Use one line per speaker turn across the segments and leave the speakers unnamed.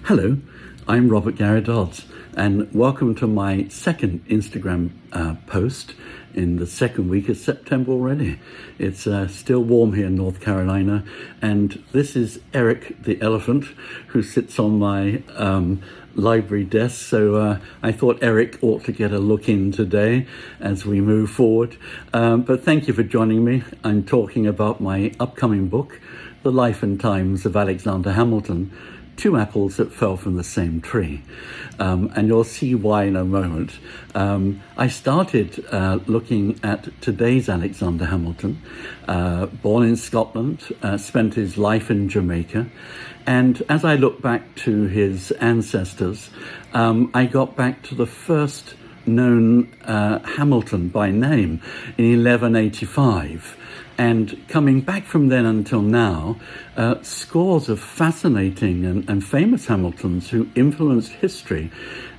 Hello, I'm Robert Gary Dodds, and welcome to my second Instagram post in the second week of September already. It's still warm here in North Carolina, and this is Eric the elephant who sits on my library desk, so I thought Eric ought to get a look in today as we move forward. But thank you for joining me. I'm talking about my upcoming book, The Life and Times of Alexander Hamilton, Two Apples That Fell from the Same Tree. And you'll see why in a moment. I started looking at today's Alexander Hamilton, born in Scotland, spent his life in Jamaica. And as I look back to his ancestors, I got back to the first known Hamilton by name in 1185. And coming back from then until now, scores of fascinating and famous Hamiltons who influenced history.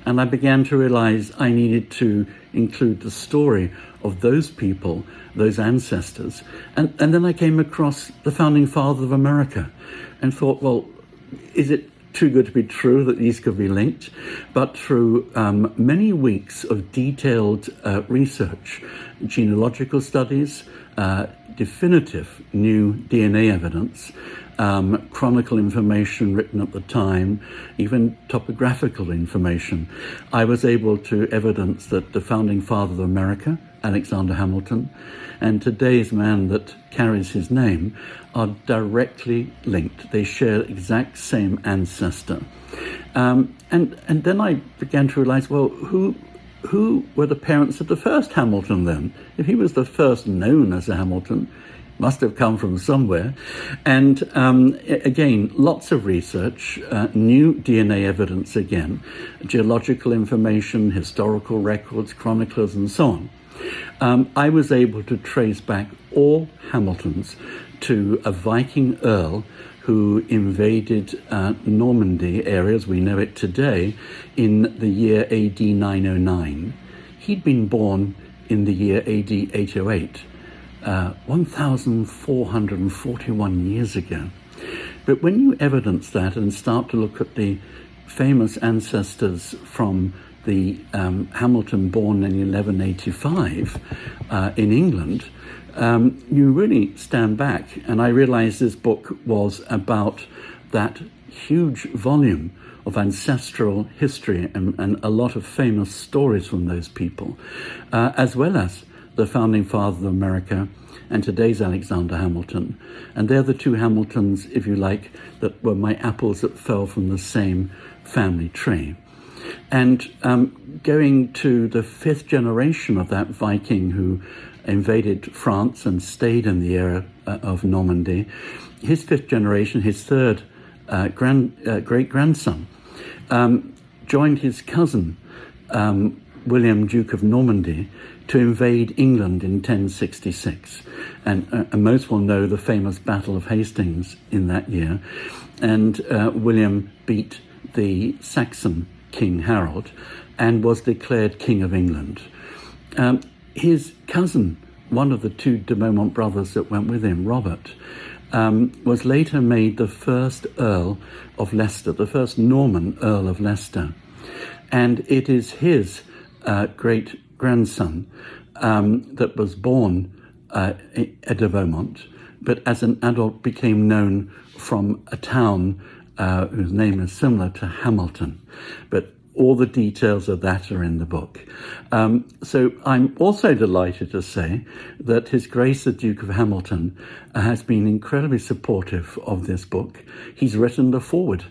And I began to realize I needed to include the story of those people, those ancestors. And then I came across the founding father of America and thought, well, is it too good to be true that these could be linked? But through many weeks of detailed research, genealogical studies, definitive new DNA evidence, chronicle information written at the time, even topographical information, I was able to evidence that the founding father of America, Alexander Hamilton, and today's man that carries his name are directly linked. They share the exact same ancestor. And then I began to realize, well, who were the parents of the first Hamilton then? If he was the first known as a Hamilton, must have come from somewhere. And again, lots of research, new DNA evidence again, geological information, historical records, chroniclers, and so on. I was able to trace back all Hamiltons to a Viking earl who invaded Normandy areas, we know it today, in the year AD 909. He'd been born in the year AD 808, 1,441 years ago. But when you evidence that and start to look at the famous ancestors from the Hamilton born in 1185 in England, you really stand back. And I realized this book was about that huge volume of ancestral history and a lot of famous stories from those people, as well as the founding father of America and today's Alexander Hamilton. And they're the two Hamiltons, if you like, that were my apples that fell from the same family tree. And going to the fifth generation of that Viking who invaded France and stayed in the area of Normandy, his fifth generation, his third great-grandson, joined his cousin, William, Duke of Normandy, to invade England in 1066. And most will know the famous Battle of Hastings in that year. And William beat the Saxon King Harold and was declared King of England. His cousin, one of the two de Beaumont brothers that went with him, Robert, was later made the first Earl of Leicester, the first Norman Earl of Leicester. And it is his great-grandson that was born de Beaumont, but as an adult became known from a town whose name is similar to Hamilton. But all the details of that are in the book. So I'm also delighted to say that His Grace the Duke of Hamilton has been incredibly supportive of this book. He's written the foreword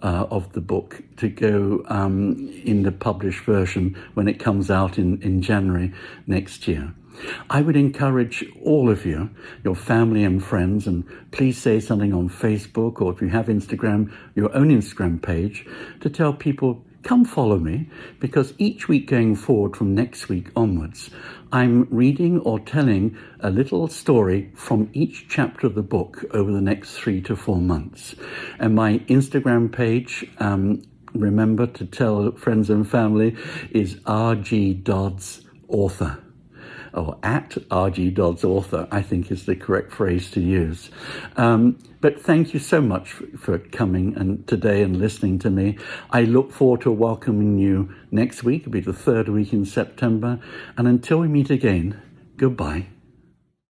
of the book to go in the published version when it comes out in January next year. I would encourage all of you, your family and friends, and please say something on Facebook, or if you have Instagram, your own Instagram page, to tell people, come follow me, because each week going forward from next week onwards, I'm reading or telling a little story from each chapter of the book over the next 3 to 4 months. And my Instagram page, remember to tell friends and family, is RG Dodds Author. or at RG Dodds Author, I think is the correct phrase to use. But thank you so much for coming and today and listening to me. I look forward to welcoming you next week. It'll be the third week in September. And until we meet again, goodbye.